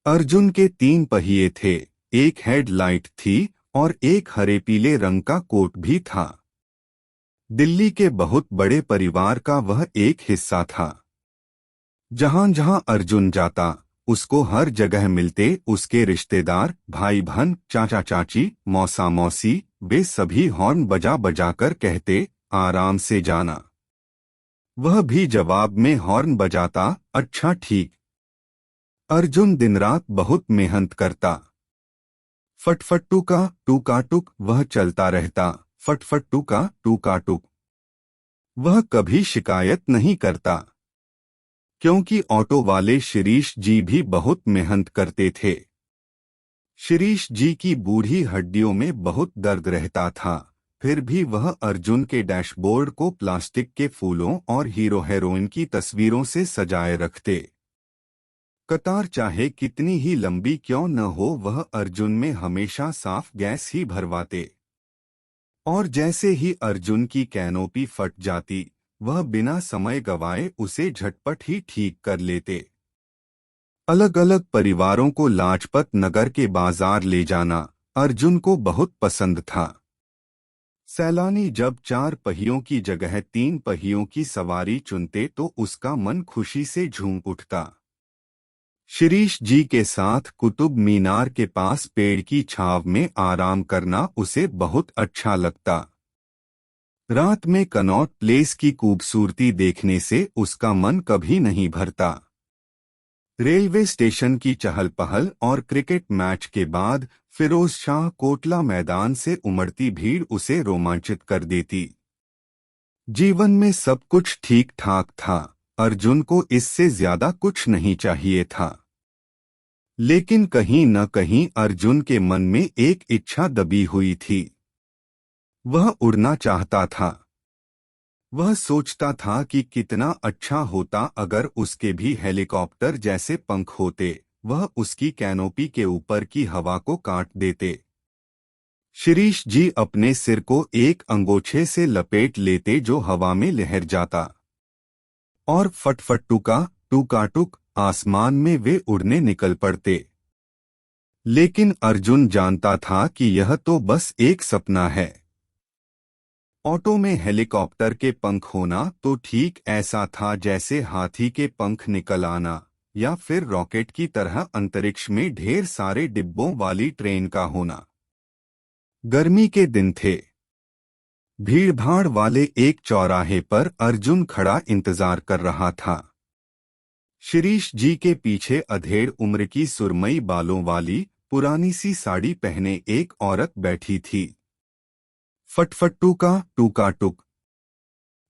अर्जुन के 3 पहिए थे, एक हेडलाइट थी और एक हरे पीले रंग का कोट भी था। दिल्ली के बहुत बड़े परिवार का वह एक हिस्सा था। जहां जहां अर्जुन जाता, उसको हर जगह मिलते उसके रिश्तेदार, भाई बहन, चाचा चाची, मौसा मौसी। वे सभी हॉर्न बजा बजा कर कहते, आराम से जाना। वह भी जवाब में हॉर्न बजाता, अच्छा ठीक। अर्जुन दिन रात बहुत मेहनत करता। फटफट्टू का टूका टुक वह चलता रहता, फटफट्टू का टूका टुक। वह कभी शिकायत नहीं करता, क्योंकि ऑटो वाले शिरीष जी भी बहुत मेहनत करते थे। शिरीष जी की बूढ़ी हड्डियों में बहुत दर्द रहता था, फिर भी वह अर्जुन के डैशबोर्ड को प्लास्टिक के फूलों और हीरो हीरोइन की तस्वीरों से सजाए रखते। कतार चाहे कितनी ही लंबी क्यों न हो, वह अर्जुन में हमेशा साफ गैस ही भरवाते। और जैसे ही अर्जुन की कैनोपी फट जाती, वह बिना समय गवाए उसे झटपट ही ठीक कर लेते। अलग अलग परिवारों को लाजपत नगर के बाजार ले जाना अर्जुन को बहुत पसंद था। सैलानी जब 4 पहियों की जगह 3 पहियों की सवारी चुनते तो उसका मन खुशी से झूम उठता। शिरीष जी के साथ कुतुब मीनार के पास पेड़ की छांव में आराम करना उसे बहुत अच्छा लगता। रात में कनॉट प्लेस की खूबसूरती देखने से उसका मन कभी नहीं भरता। रेलवे स्टेशन की चहल पहल और क्रिकेट मैच के बाद फिरोज शाह कोटला मैदान से उमड़ती भीड़ उसे रोमांचित कर देती। जीवन में सब कुछ ठीक ठाक था, अर्जुन को इससे ज्यादा कुछ नहीं चाहिए था। लेकिन कहीं न कहीं अर्जुन के मन में एक इच्छा दबी हुई थी। वह उड़ना चाहता था। वह सोचता था कि कितना अच्छा होता अगर उसके भी हेलीकॉप्टर जैसे पंख होते, वह उसकी कैनोपी के ऊपर की हवा को काट देते। शिरीष जी अपने सिर को एक अंगोछे से लपेट लेते जो हवा में लहर जाता, और फटफट्टुका टूकाटुक आसमान में वे उड़ने निकल पड़ते। लेकिन अर्जुन जानता था कि यह तो बस एक सपना है। ऑटो में हेलीकॉप्टर के पंख होना तो ठीक ऐसा था जैसे हाथी के पंख निकल आना, या फिर रॉकेट की तरह अंतरिक्ष में ढेर सारे डिब्बों वाली ट्रेन का होना। गर्मी के दिन थे। भीड़भाड़ वाले एक चौराहे पर अर्जुन खड़ा इंतजार कर रहा था। शिरीष जी के पीछे अधेड़ उम्र की सुरमई बालों वाली पुरानी सी साड़ी पहने एक औरत बैठी थी। फटफट्टू का टूकाटुक।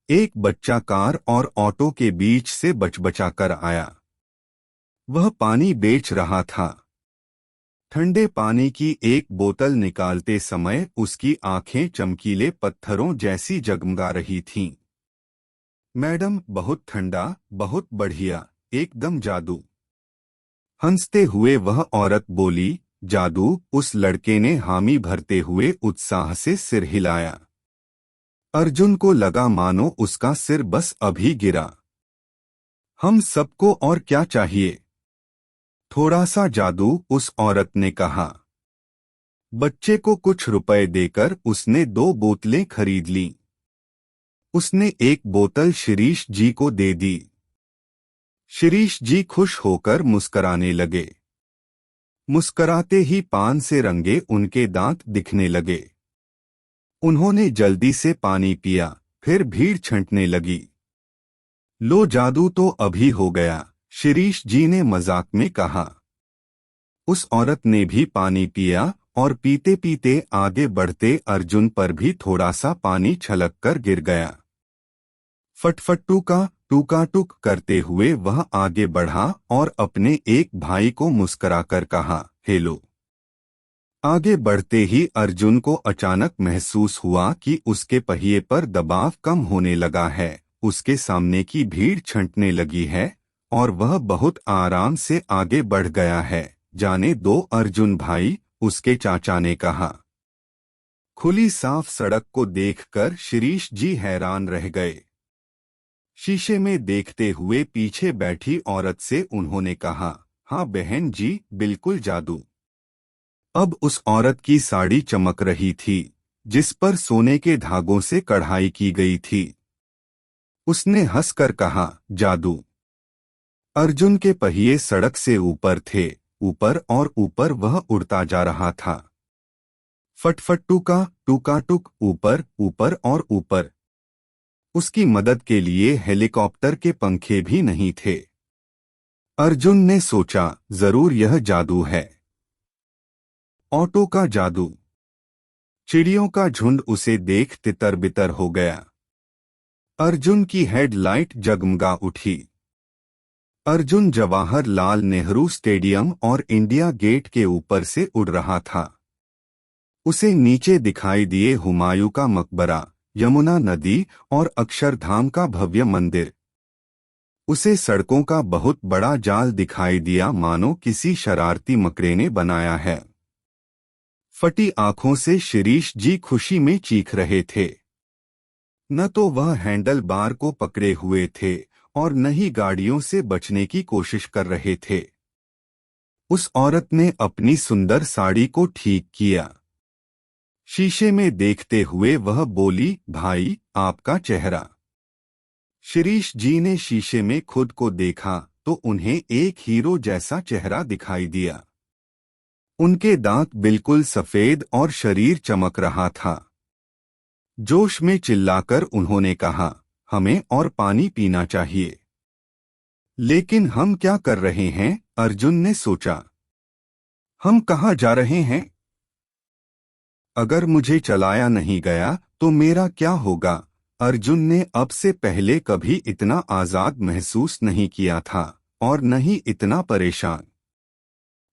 एक बच्चा कार और ऑटो के बीच से बचबचा कर आया। वह पानी बेच रहा था। ठंडे पानी की एक बोतल निकालते समय उसकी आंखें चमकीले पत्थरों जैसी जगमगा रही थीं। मैडम, बहुत ठंडा, बहुत बढ़िया, एकदम जादू। हंसते हुए वह औरत बोली, जादू? उस लड़के ने हामी भरते हुए उत्साह से सिर हिलाया। अर्जुन को लगा मानो उसका सिर बस अभी गिरा। हम सबको और क्या चाहिए? थोड़ा सा जादू, उस औरत ने कहा। बच्चे को कुछ रुपए देकर उसने 2 बोतलें खरीद लीं। उसने एक बोतल शिरीष जी को दे दी। शिरीष जी खुश होकर मुस्कराने लगे। मुस्कराते ही पान से रंगे उनके दांत दिखने लगे। उन्होंने जल्दी से पानी पिया, फिर भीड़ छंटने लगी। लो, जादू तो अभी हो गया, शिरीष जी ने मजाक में कहा। उस औरत ने भी पानी पिया और पीते पीते आगे बढ़ते अर्जुन पर भी थोड़ा सा पानी छलक कर गिर गया। फटफट्टू का टूकाटुक करते हुए वह आगे बढ़ा और अपने एक भाई को मुस्कुराकर कहा, हेलो। आगे बढ़ते ही अर्जुन को अचानक महसूस हुआ कि उसके पहिए पर दबाव कम होने लगा है, उसके सामने की भीड़ छंटने लगी है और वह बहुत आराम से आगे बढ़ गया है। जाने दो अर्जुन भाई, उसके चाचा ने कहा। खुली साफ सड़क को देखकर शिरीष जी हैरान रह गए। शीशे में देखते हुए पीछे बैठी औरत से उन्होंने कहा, हाँ बहन जी, बिल्कुल जादू। अब उस औरत की साड़ी चमक रही थी, जिस पर सोने के धागों से कढ़ाई की गई थी। उसने हंसकर कहा, जादू। अर्जुन के पहिए सड़क से ऊपर थे, ऊपर और ऊपर वह उड़ता जा रहा था। फटफट टूका टूका टुक, ऊपर ऊपर और ऊपर। उसकी मदद के लिए हेलीकॉप्टर के पंखे भी नहीं थे। अर्जुन ने सोचा, जरूर यह जादू है। ऑटो का जादू। चिड़ियों का झुंड उसे देख तितर बितर हो गया। अर्जुन की हेडलाइट जगमगा उठी। अर्जुन जवाहरलाल नेहरू स्टेडियम और इंडिया गेट के ऊपर से उड़ रहा था। उसे नीचे दिखाई दिए हुमायूं का मकबरा, यमुना नदी और अक्षरधाम का भव्य मंदिर। उसे सड़कों का बहुत बड़ा जाल दिखाई दिया, मानो किसी शरारती मकड़े ने बनाया है। फटी आंखों से शिरीष जी खुशी में चीख रहे थे। न तो वह हैंडल बार को पकड़े हुए थे और न ही गाड़ियों से बचने की कोशिश कर रहे थे। उस औरत ने अपनी सुंदर साड़ी को ठीक किया। शीशे में देखते हुए वह बोली, भाई, आपका चेहरा। शिरीष जी ने शीशे में खुद को देखा तो उन्हें एक हीरो जैसा चेहरा दिखाई दिया। उनके दांत बिल्कुल सफेद और शरीर चमक रहा था। जोश में चिल्लाकर उन्होंने कहा, हमें और पानी पीना चाहिए। लेकिन हम क्या कर रहे हैं? अर्जुन ने सोचा। हम कहाँ जा रहे हैं? अगर मुझे चलाया नहीं गया तो मेरा क्या होगा? अर्जुन ने अब से पहले कभी इतना आजाद महसूस नहीं किया था और न ही इतना परेशान।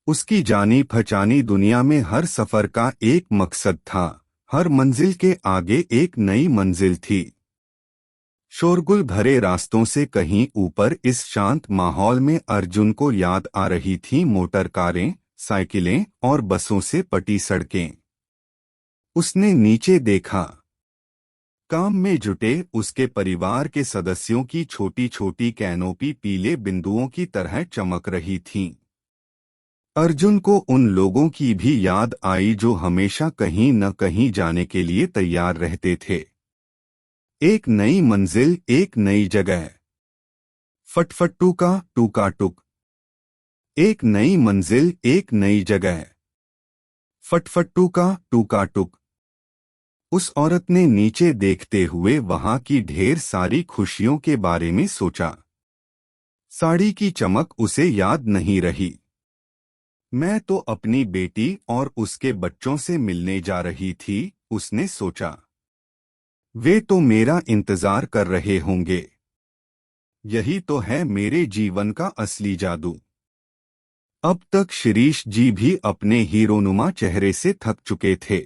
उसकी जानी पहचानी दुनिया में हर सफर का एक मकसद था, हर मंजिल के आगे एक नई मंजिल थी। शोरगुल भरे रास्तों से कहीं ऊपर इस शांत माहौल में अर्जुन को याद आ रही थी मोटर कारें, साइकिलें और बसों से पटी सड़कें। उसने नीचे देखा। काम में जुटे उसके परिवार के सदस्यों की छोटी छोटी कैनोपी पीले बिंदुओं की तरह चमक रही थीं। अर्जुन को उन लोगों की भी याद आई जो हमेशा कहीं न कहीं जाने के लिए तैयार रहते थे। एक नई मंजिल, एक नई जगह। फटफट टूका टूका टुक। एक नई मंजिल, एक नई जगह। फटफट टूका टूका टुक। उस औरत ने नीचे देखते हुए वहां की ढेर सारी खुशियों के बारे में सोचा। साड़ी की चमक उसे याद नहीं रही। मैं तो अपनी बेटी और उसके बच्चों से मिलने जा रही थी, उसने सोचा। वे तो मेरा इंतजार कर रहे होंगे। यही तो है मेरे जीवन का असली जादू। अब तक शिरीष जी भी अपने हीरोनुमा चेहरे से थक चुके थे।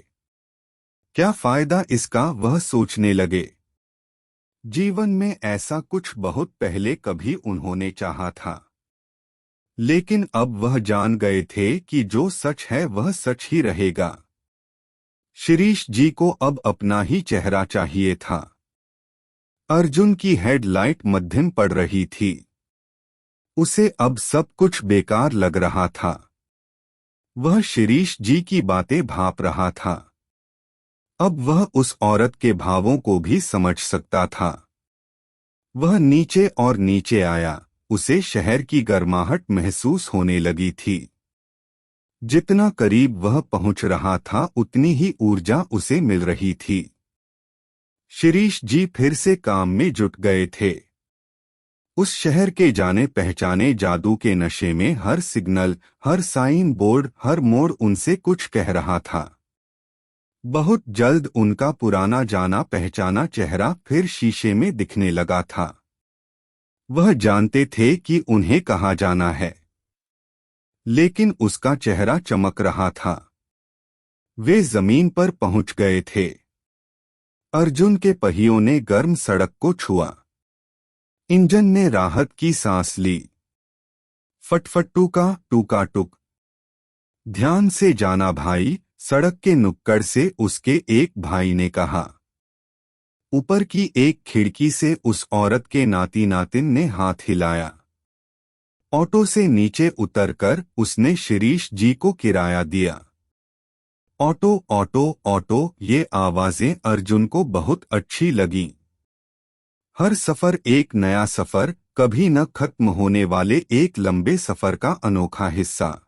क्या फायदा इसका, वह सोचने लगे। जीवन में ऐसा कुछ बहुत पहले कभी उन्होंने चाहा था, लेकिन अब वह जान गए थे कि जो सच है वह सच ही रहेगा। शिरीष जी को अब अपना ही चेहरा चाहिए था। अर्जुन की हेडलाइट मध्यम पड़ रही थी। उसे अब सब कुछ बेकार लग रहा था। वह शिरीष जी की बातें भांप रहा था। अब वह उस औरत के भावों को भी समझ सकता था। वह नीचे और नीचे आया। उसे शहर की गर्माहट महसूस होने लगी थी। जितना करीब वह पहुंच रहा था उतनी ही ऊर्जा उसे मिल रही थी। शिरीष जी फिर से काम में जुट गए थे। उस शहर के जाने पहचाने जादू के नशे में हर सिग्नल, हर साइन बोर्ड, हर मोड़ उनसे कुछ कह रहा था। बहुत जल्द उनका पुराना जाना पहचाना चेहरा फिर शीशे में दिखने लगा था। वह जानते थे कि उन्हें कहाँ जाना है, लेकिन उसका चेहरा चमक रहा था। वे जमीन पर पहुंच गए थे। अर्जुन के पहियों ने गर्म सड़क को छुआ। इंजन ने राहत की सांस ली। फटफट टूका टूका टुक। ध्यान से जाना भाई, सड़क के नुक्कड़ से उसके एक भाई ने कहा। ऊपर की एक खिड़की से उस औरत के नाती नातिन ने हाथ हिलाया। ऑटो से नीचे उतरकर उसने शिरीष जी को किराया दिया। ऑटो ऑटो ऑटो, ये आवाजें अर्जुन को बहुत अच्छी लगीं। हर सफर एक नया सफर, कभी न खत्म होने वाले एक लंबे सफर का अनोखा हिस्सा।